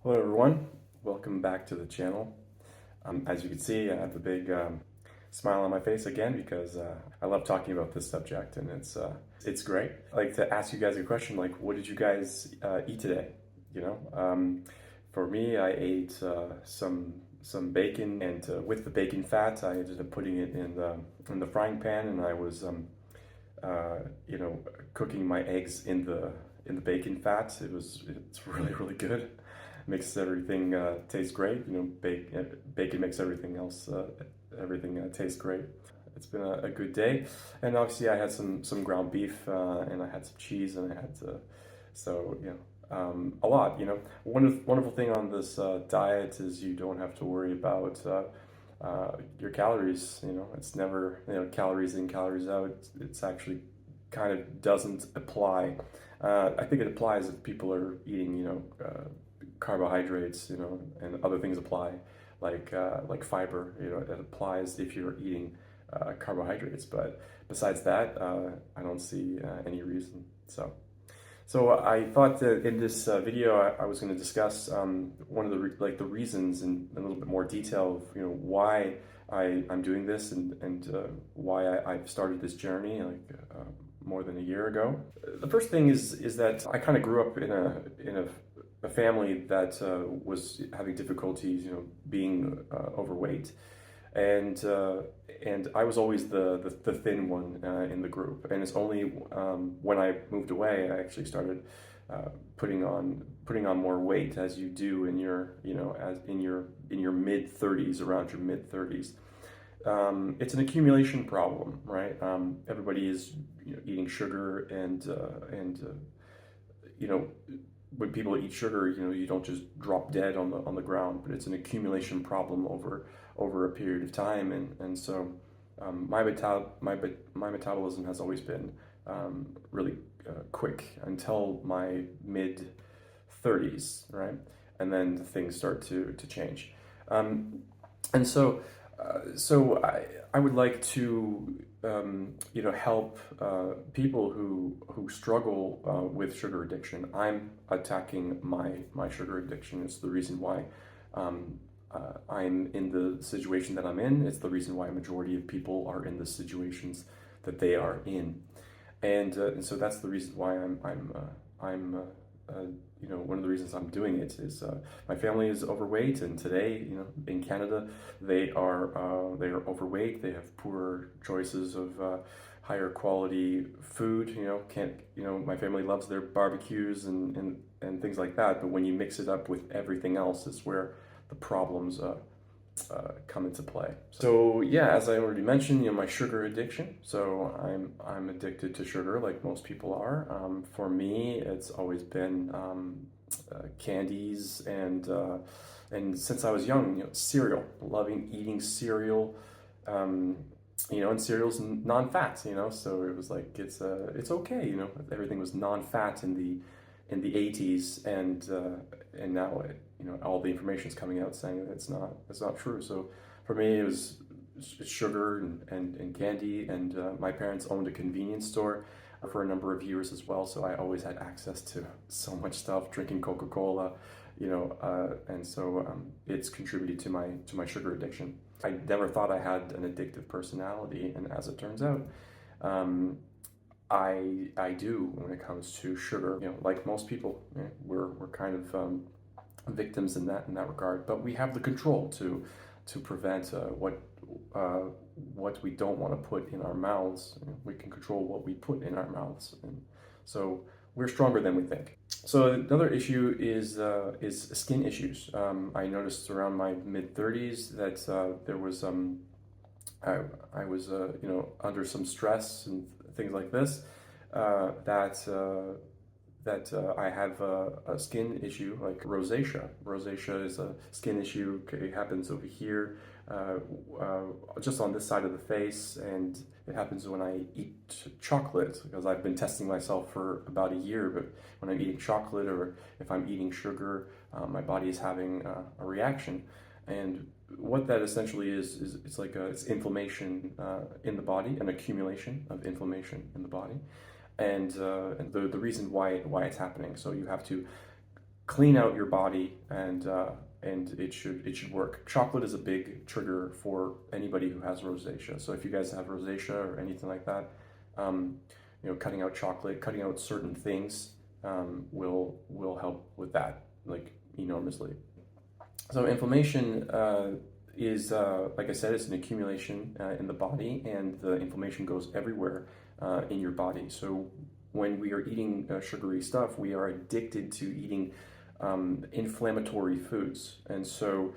Hello everyone, welcome back to the channel. As you can see, I have a big smile on my face again because I love talking about this subject and it's great. I like to ask you guys a question like, what did you guys eat today? For me, I ate some bacon, and with the bacon fat, I ended up putting it in the frying pan, and I was cooking my eggs in the bacon fat. It's really good. Makes everything taste great. Bacon makes everything else taste great. It's been a good day, and obviously I had some ground beef, and I had some cheese, and I had a lot. Wonderful thing on this diet is you don't have to worry about your calories. It's never calories in, calories out. It's actually kind of doesn't apply. I think it applies if people are eating carbohydrates, and other things apply, like fiber. It applies if you're eating carbohydrates. But besides that, I don't see any reason. So I thought that in this video I was going to discuss one of the reasons in a little bit more detail of why I'm doing this and why I've started this journey more than a year ago. The first thing is that I kind of grew up in a family that was having difficulties, being overweight, and I was always the thin one in the group. And it's only when I moved away I actually started putting on more weight, as you do in your as in your mid 30s, around your mid 30s. It's an accumulation problem, right? Everybody is eating sugar, and when people eat sugar, you don't just drop dead on the ground, but it's an accumulation problem over a period of time, and so my metabolism has always been really quick until my mid 30s, right? And then things start to change, and so I would like to help people who struggle with sugar addiction. I'm attacking my sugar addiction. It's the reason why I'm in the situation that I'm in. It's the reason why a majority of people are in the situations that they are in, and so that's the reason why I'm one of the reasons I'm doing it is my family is overweight, and today, in Canada, they are overweight. They have poor choices of higher quality food. My family loves their barbecues and things like that. But when you mix it up with everything else, is where the problems come into play. So yeah, as I already mentioned, my sugar addiction. So I'm addicted to sugar, like most people are. For me, it's always been candies, and since I was young, cereal, loving eating cereal. And cereal's non-fat. So it was like it's okay. Everything was non-fat in the 80s, and now all the information is coming out saying that it's not true. So for me, it was sugar and candy, and my parents owned a convenience store for a number of years as well, so I always had access to so much stuff, drinking Coca-Cola, and so it's contributed to my sugar addiction. I never thought I had an addictive personality, and as it turns out, I do when it comes to sugar. Like most people, we're kind of victims in that regard, but we have the control to prevent what we don't want to put in our mouths. We can control what we put in our mouths, and so we're stronger than we think. So another issue is skin issues. I noticed around my mid 30s that there was I was under some stress and things like this, that I have a skin issue like rosacea. Rosacea is a skin issue. It happens over here, just on this side of the face, and it happens when I eat chocolate, because I've been testing myself for about a year. But when I'm eating chocolate, or if I'm eating sugar, my body is having a reaction. And what that essentially is it's inflammation in the body, an accumulation of inflammation in the body, and the reason why it's happening. So you have to clean out your body, and it should work. Chocolate is a big trigger for anybody who has rosacea. So if you guys have rosacea or anything like that, cutting out chocolate, cutting out certain things will help with that, like, enormously. So inflammation is, like I said, it's an accumulation in the body, and the inflammation goes everywhere in your body. So when we are eating sugary stuff, we are addicted to eating inflammatory foods. And so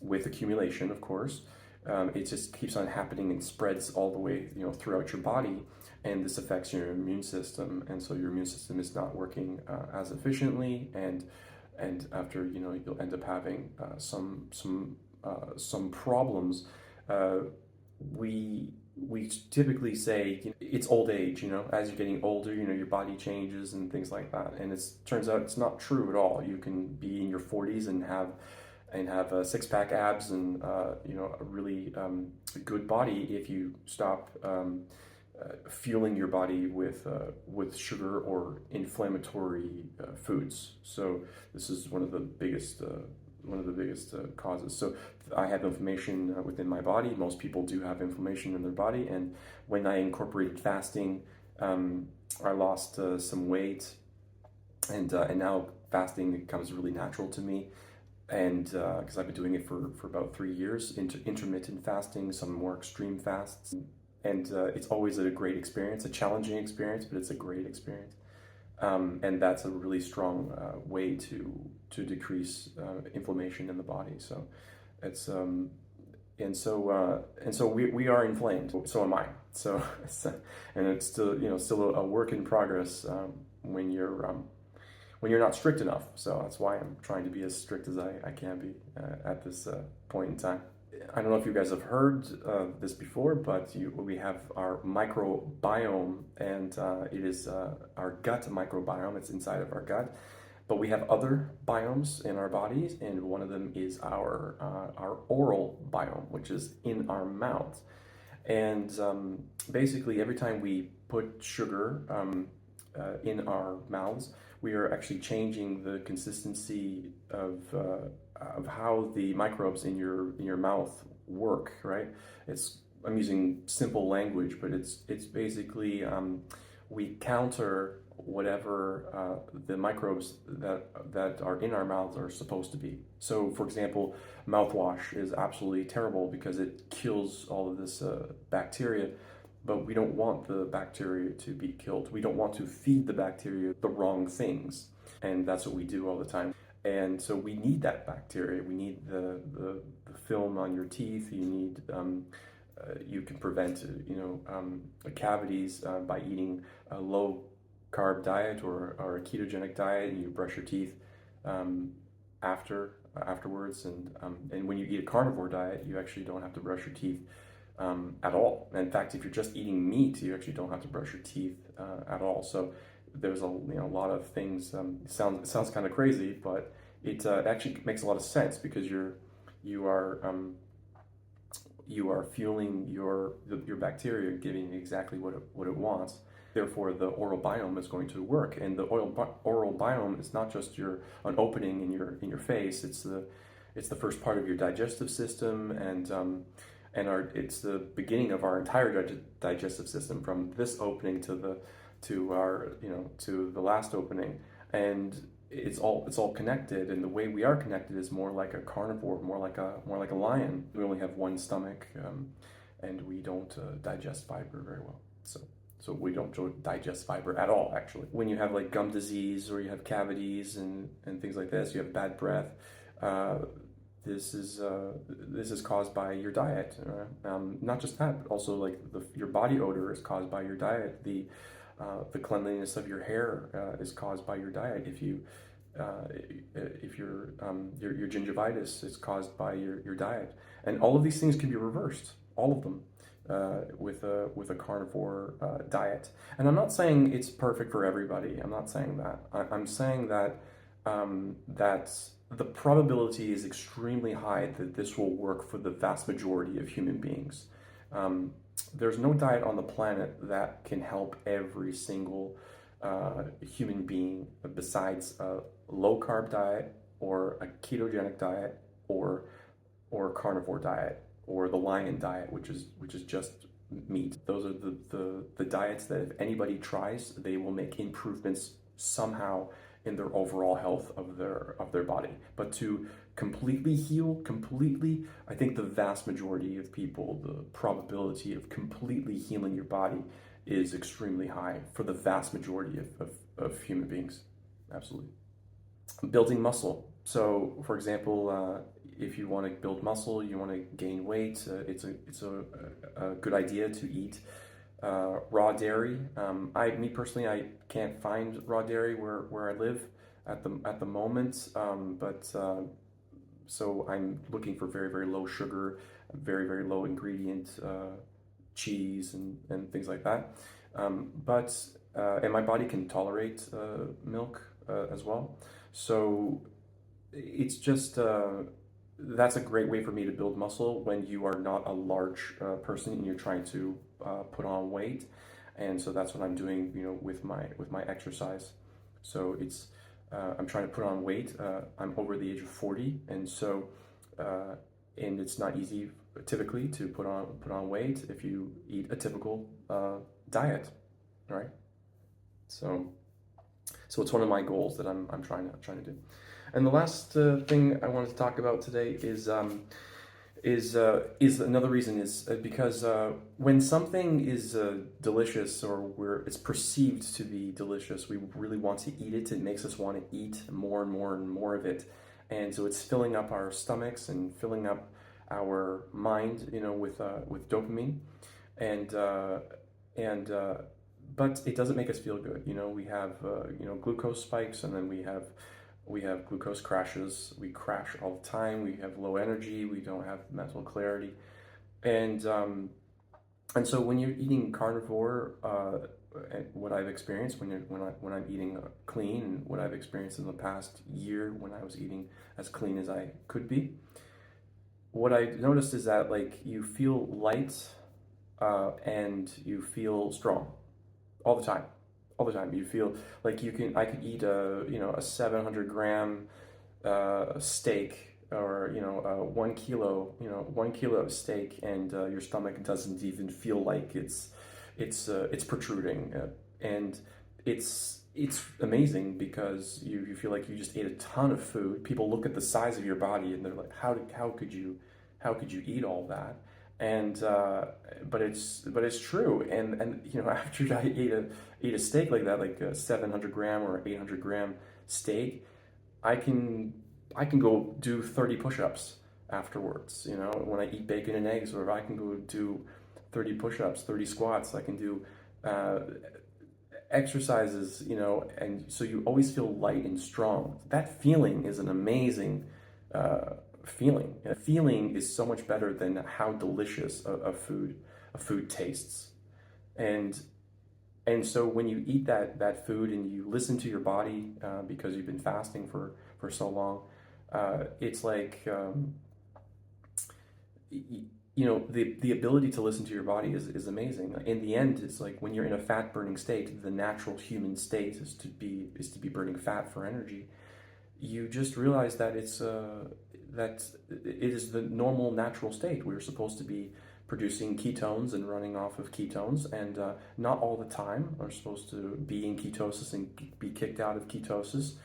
with accumulation, of course, it just keeps on happening and spreads all the way, throughout your body, and this affects your immune system, and so your immune system is not working as efficiently, and after, you'll end up having some problems. We typically say it's old age. As you're getting older, your body changes and things like that, and it turns out it's not true at all. You can be in your 40s and have six-pack abs and a really good body if you stop fueling your body with sugar or inflammatory foods. So this is one of the biggest causes. So I have inflammation within my body. Most people do have inflammation in their body, and when I incorporated fasting, I lost some weight, and now fasting becomes really natural to me. And because I've been doing it for about 3 years, intermittent fasting, some more extreme fasts, and it's always a great experience, a challenging experience, but it's a great experience. And that's a really strong way to decrease inflammation in the body. So it's and so we are inflamed. So am I. So and it's still a work in progress when you're not strict enough. So that's why I'm trying to be as strict as I can be at this point in time. I don't know if you guys have heard this before, but we have our microbiome, and it is our gut microbiome. It's inside of our gut, but we have other biomes in our bodies, and one of them is our oral biome, which is in our mouth. And basically, every time we put sugar in our mouths, we are actually changing the consistency of how the microbes in your mouth work, right? I'm using simple language, but it's basically we counter whatever the microbes that are in our mouths are supposed to be. So, for example, mouthwash is absolutely terrible because it kills all of this bacteria. But we don't want the bacteria to be killed. We don't want to feed the bacteria the wrong things. And that's what we do all the time. And so we need that bacteria. We need the film on your teeth. You need, you can prevent, cavities by eating a low-carb diet or a ketogenic diet, and you brush your teeth afterwards. And when you eat a carnivore diet, you actually don't have to brush your teeth at all. In fact, if you're just eating meat, you actually don't have to brush your teeth at all. So there's a lot of things. It sounds kind of crazy, but it actually makes a lot of sense because you are fueling your bacteria, giving it exactly what it wants. Therefore, the oral biome is going to work, and the oral biome is not just an opening in your face. It's the first part of your digestive system, and it's the beginning of our entire digestive system, from this opening to the last opening, and it's all connected. And the way we are connected is more like a carnivore, more like a lion. We only have one stomach, and we don't digest fiber very well. So we don't digest fiber at all, actually. When you have like gum disease or you have cavities and things like this, you have bad breath. This is caused by your diet. Not just that, but also like your body odor is caused by your diet. The cleanliness of your hair is caused by your diet. If your gingivitis is caused by your diet, and all of these things can be reversed, all of them, with a carnivore diet. And I'm not saying it's perfect for everybody. I'm not saying that. I'm saying that the probability is extremely high that this will work for the vast majority of human beings. There's no diet on the planet that can help every single human being besides a low carb diet or a ketogenic diet or a carnivore diet or the lion diet, which is just meat. Those are the diets that if anybody tries, they will make improvements somehow in their overall health of their body. But to completely heal, I think the vast majority of people, the probability of completely healing your body is extremely high for the vast majority of human beings. Absolutely. Building muscle. So, for example, if you want to build muscle, you want to gain weight, it's a good idea to eat raw dairy. Me personally, I can't find raw dairy where I live at the moment, so I'm looking for very, very low sugar, very, very low ingredient cheese and things like that. And my body can tolerate milk as well. So it's just that's a great way for me to build muscle when you are not a large person and you're trying to put on weight. And so that's what I'm doing, with my exercise. So it's I'm trying to put on weight. I'm over the age of 40, and so and it's not easy typically to put on weight if you eat a typical diet, right? So it's one of my goals that I'm trying to do. And the last thing I wanted to talk about today is another reason is because when something is delicious or where it's perceived to be delicious, we really want to eat it. It makes us want to eat more and more and more of it, and so it's filling up our stomachs and filling up our mind, with dopamine, and but it doesn't make us feel good. We have glucose spikes, and then we have glucose crashes. We crash all the time. We have low energy. We don't have mental clarity, and so when you're eating carnivore, what I've experienced when I'm eating clean, and what I've experienced in the past year when I was eating as clean as I could be, what I noticed is that you feel light, and you feel strong all the time. All the time, you feel like I could eat a 700-gram steak, or 1 kilo, 1 kilo of steak, and your stomach doesn't even feel like it's protruding, and it's amazing because you feel like you just ate a ton of food. People look at the size of your body and they're like, how could you eat all that? And but it's true, and after I eat a steak like that, like a 700-gram or 800-gram steak, I can go do 30 push-ups afterwards. When I eat bacon and eggs, or I can go do 30 push-ups, 30 squats. I can do exercises, and so you always feel light and strong. That feeling is an amazing feeling. A feeling is so much better than how delicious a food tastes. And so when you eat that food and you listen to your body, because you've been fasting for so long, it's like the ability to listen to your body is amazing. In the end, it's like when you're in a fat burning state, the natural human state is to be burning fat for energy. You just realize that that it is the normal natural state. We're supposed to be producing ketones and running off of ketones, and not all the time are supposed to be in ketosis and be kicked out of ketosis,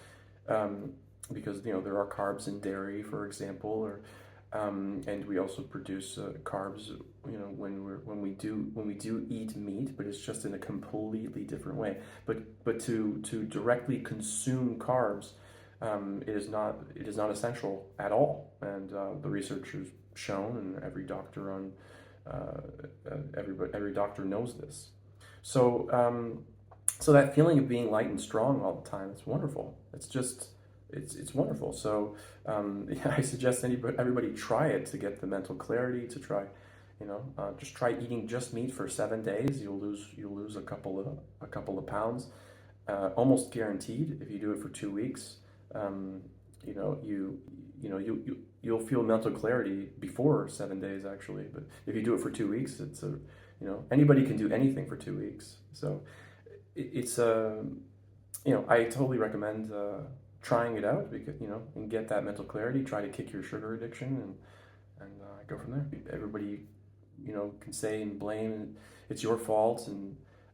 because there are carbs in dairy, for example, or and we also produce carbs when we do eat meat, but it's just in a completely different way. But to directly consume carbs, it is not essential at all, and the research has shown, and every doctor every doctor knows this. So that feeling of being light and strong all the time, it's wonderful. It's wonderful. So I suggest everybody try it to get the mental clarity. To try, just try eating just meat for 7 days. You'll lose a couple of pounds, almost guaranteed. If you do it for 2 weeks, you'll feel mental clarity before 7 days, actually. But if you do it for 2 weeks, anybody can do anything for 2 weeks. So it's I totally recommend trying it out because and get that mental clarity. Try to kick your sugar addiction and go from there. Everybody can say and blame and it's your fault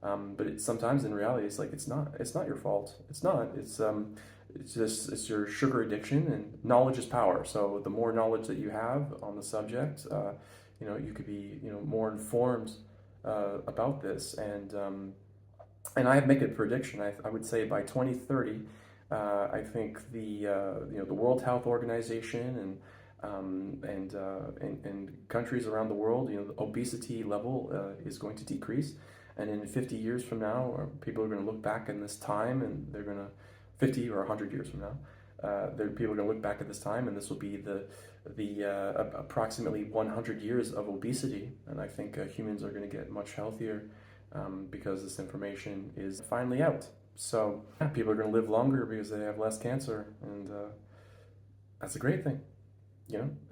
but sometimes in reality it's like it's not your fault. It's not. It's your sugar addiction, and knowledge is power. So the more knowledge that you have on the subject, you could be more informed about this. And I make a prediction. I would say by 2030, I think the World Health Organization and countries around the world, the obesity level is going to decrease. And in 50 years from now, people are going to look back in this time, and they're going to 50 or 100 years from now, people are going to look back at this time, and this will be the approximately 100 years of obesity. And I think humans are going to get much healthier because this information is finally out. So people are going to live longer because they have less cancer, and that's a great thing.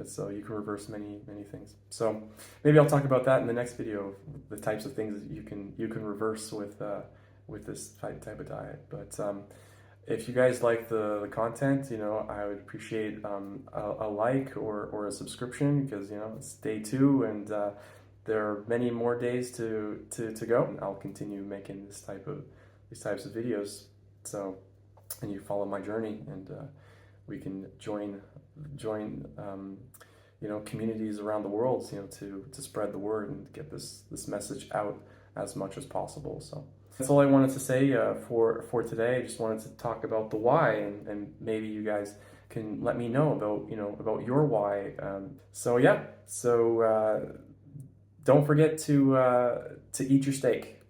So you can reverse many things. So maybe I'll talk about that in the next video, the types of things that you can reverse with this type of diet. But if you guys like the content, I would appreciate a like or a subscription, because it's day 2 and there are many more days to go. And I'll continue making these types of videos. So, and you follow my journey, and we can join communities around the world, to spread the word and get this message out as much as possible. So that's all I wanted to say for today. I just wanted to talk about the why, and maybe you guys can let me know about your why. So don't forget to eat your steak.